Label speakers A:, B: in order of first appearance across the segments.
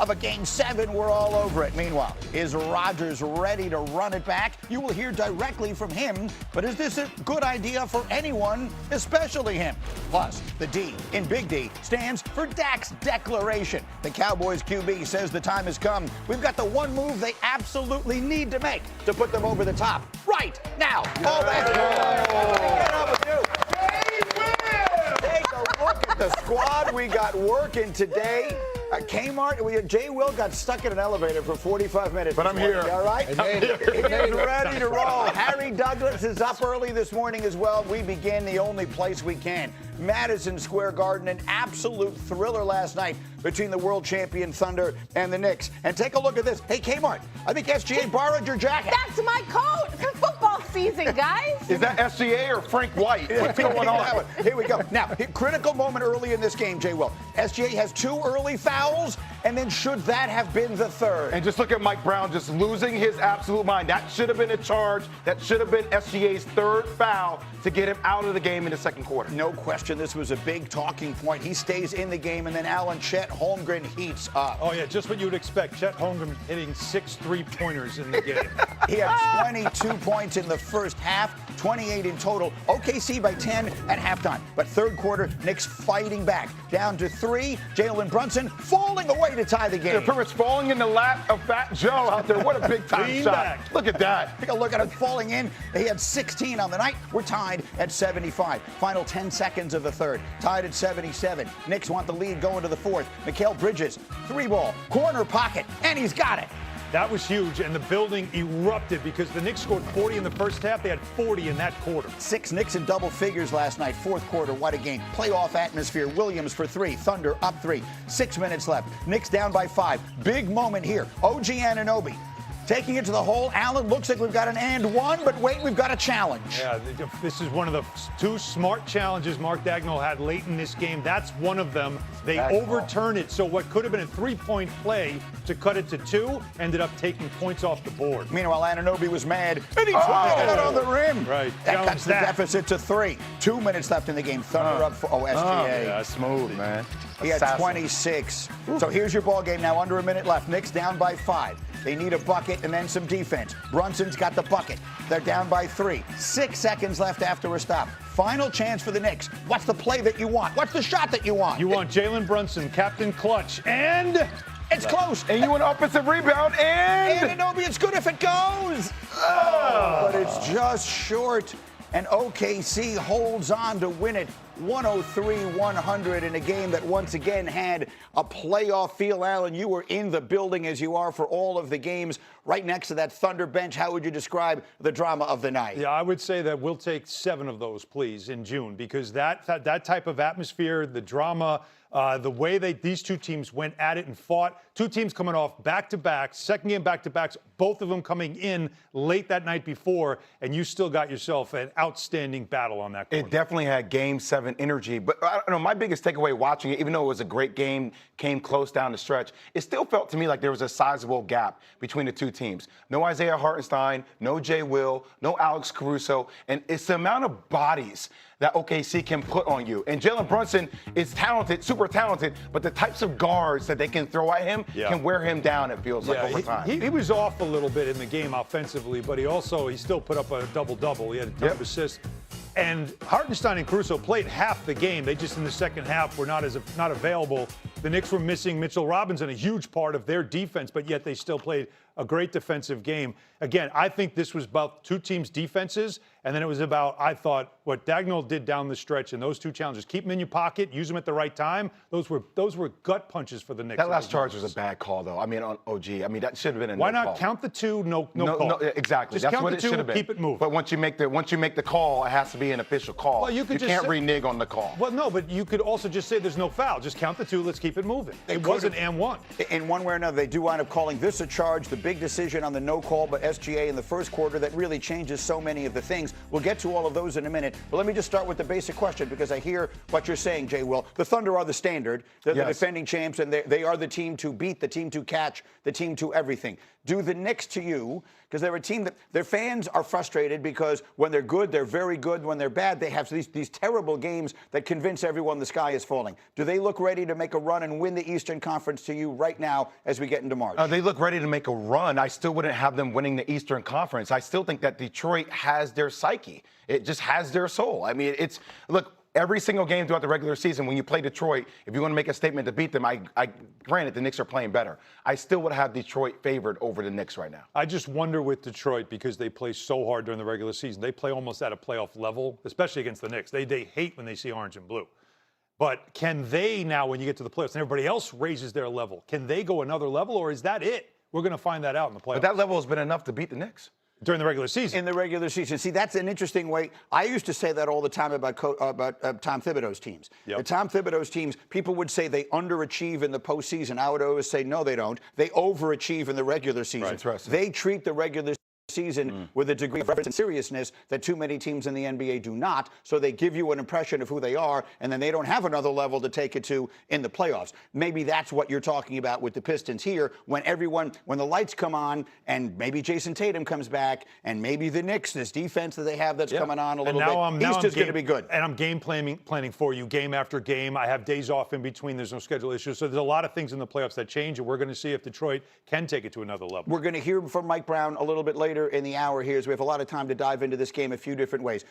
A: of a Game 7. We're all over it. Meanwhile, is Rodgers ready to run it back? You will hear directly from him. But is this a good idea for anyone, especially him? Plus, the D in Big D stands for Dak's declaration. The Cowboys QB says the time has come. We've got the one move they absolutely need to make to put them over the top right now. All that. Get up with you. Take a look at the squad we got working today. Kmart, Jay Will got stuck in an elevator for 45 minutes.
B: But I'm here.
A: All right? He's ready to roll. Harry Douglas is up early this morning as well. We begin the only place we can. Madison Square Garden, an absolute thriller last night between the world champion Thunder and the Knicks. And take a look at this. Hey, Kmart, I think SGA borrowed your jacket.
C: That's my coat for football season, guys.
B: Is that SGA or Frank White? What's going on?
A: Here we go. Now, critical moment early in this game, Jay Will. SGA has 2 early fouls, and then should that have been the third?
B: And just look at Mike Brown just losing his absolute mind. That should have been a charge. That should have been SGA's 3rd foul to get him out of the game in the 2nd quarter.
A: No question, this was a big talking point. He stays in the game, and then Chet Holmgren heats up.
D: Oh, yeah, just what you would expect. Chet Holmgren hitting 6 3-pointers in the game.
A: He had 22 points in the first half, 28 in total. OKC by 10 at halftime. But 3rd quarter, Knicks fighting back. Down to 3, Jalen Brunson falling away to tie the game.
B: Pretty much falling in the lap of Fat Joe out there. What a big-time shot.
D: Back.
B: Look at that.
A: Take a look at him falling in. He had 16 on the night. We're tied at 75. Final 10 seconds of the third. Tied at 77. Knicks want the lead going to the 4th. Mikal Bridges, 3-ball, corner pocket, and he's got it.
D: That was huge, and the building erupted because the Knicks scored 40 in the first half. They had 40 in that quarter.
A: 6 Knicks in double figures last night. 4th quarter, what a game. Playoff atmosphere. Williams for 3. Thunder up 3. 6 minutes left. Knicks down by 5. Big moment here. OG Anunoby taking it to the hole. Allen, looks like we've got an and one, but wait, we've got a challenge.
D: Yeah, this is one of the 2 smart challenges Mark Dagnall had late in this game. That's one of them. They overturned it, so what could have been a 3-point play to cut it to 2 ended up taking points off the board.
A: Meanwhile, Anunoby was mad, and he tried it on the rim.
D: Right.
A: That cuts the deficit to 3. 2 minutes left in the game. Thunder up for SGA.
B: Yeah, smooth, man.
A: He had 26. So here's your ball game now. Under a minute left. Knicks down by 5. They need a bucket and then some defense. Brunson's got the bucket. They're down by 3. 6 seconds left after a stop. Final chance for the Knicks. What's the play that you want? What's the shot that you want?
D: You want Jalen Brunson, Captain Clutch, and
A: it's close.
B: And you want offensive rebound, and
A: Anunoby, it's good if it goes. Oh, but it's just short. And OKC holds on to win it 103-100 in a game that once again had a playoff feel. Allen, you were in the building as you are for all of the games right next to that Thunder bench. How would you describe the drama of the night?
D: Yeah, I would say that we'll take 7 of those, please, in June, because that type of atmosphere, the drama, the way these 2 teams went at it and fought. 2 teams coming off back-to-back, 2nd game back-to-backs, both of them coming in late that night before, and you still got yourself an outstanding battle on that court.
B: It definitely had Game 7 energy. But I don't know, my biggest takeaway watching it, even though it was a great game, came close down the stretch, it still felt to me like there was a sizable gap between the 2 teams. No Isaiah Hartenstein, no Jay Will, no Alex Caruso, and it's the amount of bodies that OKC can put on you. And Jalen Brunson is talented, super talented, but the types of guards that they can throw at him can wear him down, it feels like, over time.
D: He was off a little bit in the game offensively, but he still put up a double-double. He had a ton of assists. And Hartenstein and Caruso played half the game. They just in the second half were not available. The Knicks were missing Mitchell Robinson, a huge part of their defense, but yet they still played a great defensive game. Again, I think this was about 2 teams' defenses, and then it was about, I thought, what Dagnall did down the stretch in those 2 challenges. Keep them in your pocket, use them at the right time. Those were gut punches for the Knicks.
B: That last charge was a bad call, though. I mean, on OG. I mean, that should have been a no call.
D: Why not count the 2, no call?
B: No, exactly.
D: Just
B: That's
D: count
B: what
D: the
B: it
D: 2
B: should have
D: and
B: been.
D: keep it moving.
B: But once you make the call, it has to be an official call.
D: Well, you can't
B: renege on the call.
D: Well, no, but you could also just say there's no foul. Just count the 2. Let's keep it moving. It wasn't and one.
A: In one way or another, they do wind up calling this a charge. The big decision on the no call by SGA in the first quarter that really changes so many of the things. We'll get to all of those in a minute. But let me just start with the basic question, because I hear what you're saying, Jay Will. The Thunder are the standard. They're the defending champs, and they are the team to beat, the team to catch, the team to everything. Do the Knicks to you, because they're a team that their fans are frustrated because when they're good, they're very good. When they're bad, they have these terrible games that convince everyone the sky is falling. Do they look ready to make a run and win the Eastern Conference to you right now as we get into March?
B: They look ready to make a run. I still wouldn't have them winning the Eastern Conference. I still think that Detroit has their psyche. It just has their soul. I mean, look, every single game throughout the regular season, when you play Detroit, if you want to make a statement to beat them, granted, the Knicks are playing better. I still would have Detroit favored over the Knicks right now.
D: I just wonder with Detroit, because they play so hard during the regular season. They play almost at a playoff level, especially against the Knicks. They hate when they see orange and blue. But can they now, when you get to the playoffs and everybody else raises their level, can they go another level, or is that it? We're going to find that out in the playoffs.
B: But that level has been enough to beat the Knicks.
D: During the regular season.
A: In the regular season. See, that's an interesting way. I used to say that all the time about Tom Thibodeau's teams.
D: Yep.
A: The Tom Thibodeau's teams, people would say they underachieve in the postseason. I would always say, no, they don't. They overachieve in the regular season.
B: Right.
A: They treat the regular season with a degree of reverence and seriousness that too many teams in the NBA do not. So they give you an impression of who they are, and then they don't have another level to take it to in the playoffs. Maybe that's what you're talking about with the Pistons here, when the lights come on, and maybe Jason Tatum comes back, and maybe the Knicks, this defense that they have that's coming on a little bit, he's just going to be good.
D: And I'm game planning for you game after game. I have days off in between. There's no schedule issues. So there's a lot of things in the playoffs that change, and we're going to see if Detroit can take it to another level.
A: We're going to hear from Mike Brown a little bit later in the hour here, as we have a lot of time to dive into this game a few different ways.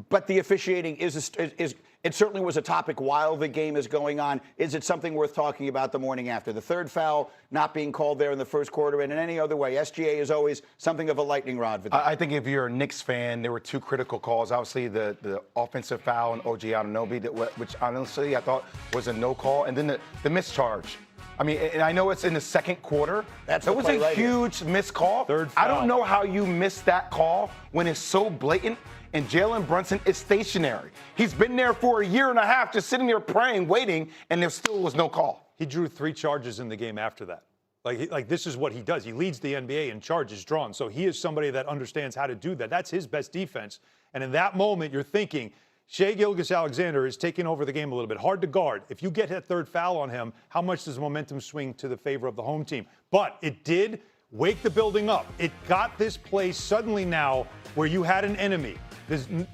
A: But the officiating it certainly was a topic while the game is going on. Is it something worth talking about the morning after? The third foul not being called there in the first quarter, and in any other way, SGA is always something of a lightning rod for them.
B: I think if you're a Knicks fan, there were two critical calls. Obviously, the offensive foul on OG Anunoby, which honestly I thought was a no call, and then the mischarge. I mean, and I know it's in the second quarter. That was a huge missed call.
D: Third foul.
B: I don't know how you miss that call when it's so blatant, and Jalen Brunson is stationary. He's been there for a year and a half, just sitting there praying, waiting, and there still was no call.
D: He drew 3 charges in the game after that. Like this is what he does. He leads the NBA in charges drawn. So he is somebody that understands how to do that. That's his best defense. And in that moment, you're thinking, Shai Gilgeous-Alexander is taking over the game a little bit. Hard to guard. If you get that third foul on him, how much does momentum swing to the favor of the home team? But it did wake the building up. It got this place suddenly now where you had an enemy.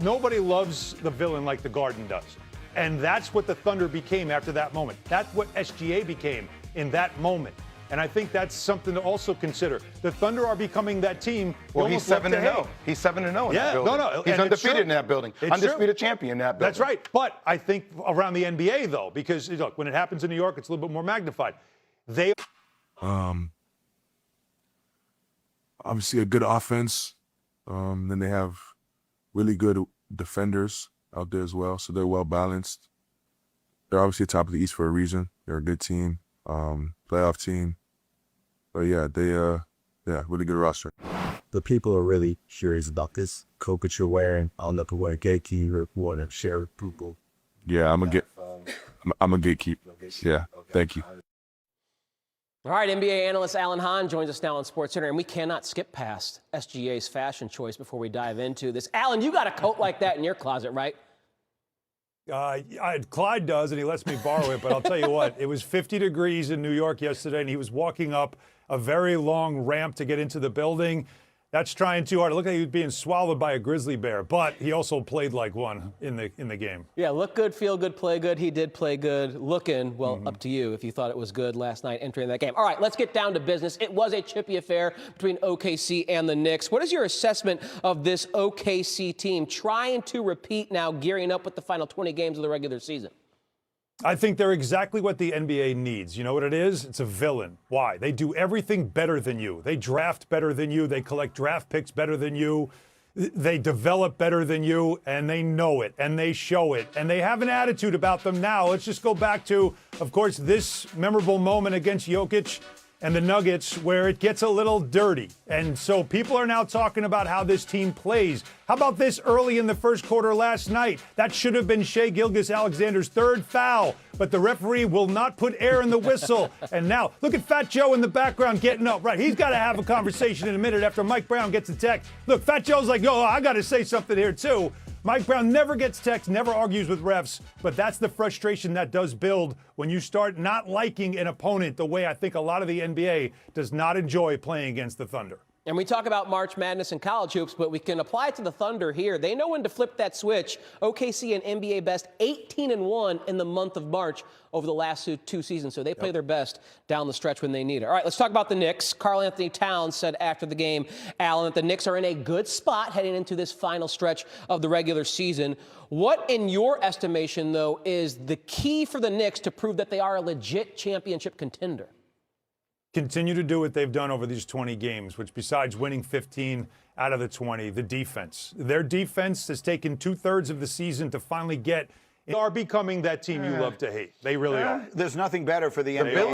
D: Nobody loves the villain like the Garden does. And that's what the Thunder became after that moment. That's what SGA became in that moment. And I think that's something to also consider. The Thunder are becoming that team.
B: Well, he's 7-0. He's 7-0 in that building.
D: No.
B: He's undefeated in that building. Undisputed champion in that building.
D: That's right. But I think around the NBA, though, because, look, when it happens in New York, it's a little bit more magnified.
E: Obviously a good offense. Then they have really good defenders out there as well, so they're well balanced. They're obviously top of the East for a reason. They're a good team, playoff team. But yeah, really good roster.
F: The people are really curious about this coat that you're wearing. I don't know if you're wearing gatekeeper, want to share with people.
E: Yeah, I'm a gatekeeper. Yeah, thank you.
G: All right, NBA analyst Alan Hahn joins us now on SportsCenter, and we cannot skip past SGA's fashion choice before we dive into this. Alan, you got a coat like that in your closet, right?
D: Clyde does, and he lets me borrow it, but I'll tell you what, it was 50 degrees in New York yesterday, and he was walking up a very long ramp to get into the building. That's trying too hard. It looked like he was being swallowed by a grizzly bear, but he also played like one in the game.
G: Yeah, look good, feel good, play good. He did play good. Looking, well, up to you if you thought it was good last night entering that game. All right, let's get down to business. It was a chippy affair between OKC and the Knicks. What is your assessment of this OKC team trying to repeat now, gearing up with the final 20 games of the regular season?
D: I think they're exactly what the NBA needs. You know what it is? It's a villain. Why? They do everything better than you. They draft better than you. They collect draft picks better than you. They develop better than you, and they know it, and they show it, and they have an attitude about them now. Let's just go back to, of course, this memorable moment against Jokic. and the Nuggets where it gets a little dirty. And so people are now talking about how this team plays. How about this early in the first quarter last night? That should have been Shai Gilgeous-Alexander's third foul, but the referee will not put air in the whistle. And now, look at Fat Joe in the background getting up. Right, he's got to have a conversation in a minute after Mike Brown gets a text. Look, Fat Joe's like, yo, I got to say something here too. Mike Brown never gets text, never argues with refs, but that's the frustration that does build when you start not liking an opponent the way I think a lot of the NBA does not enjoy playing against the Thunder.
G: And we talk about March Madness and college hoops, but we can apply it to the Thunder here. They know when to flip that switch. OKC and NBA best 18-1 in the month of March over the last two seasons. So they play their best down the stretch when they need it. All right, let's talk about the Knicks. Karl Anthony Towns said after the game, Alan, that the Knicks are in a good spot heading into this final stretch of the regular season. What, in your estimation, though, is the key for the Knicks to prove that they are a legit championship contender?
D: Continue to do what they've done over these 20 games, which besides winning 15 out of the 20, the defense. Their defense has taken 2/3 of the season to finally get. They are becoming that team you love to hate. They really are.
A: There's nothing better for the NBA.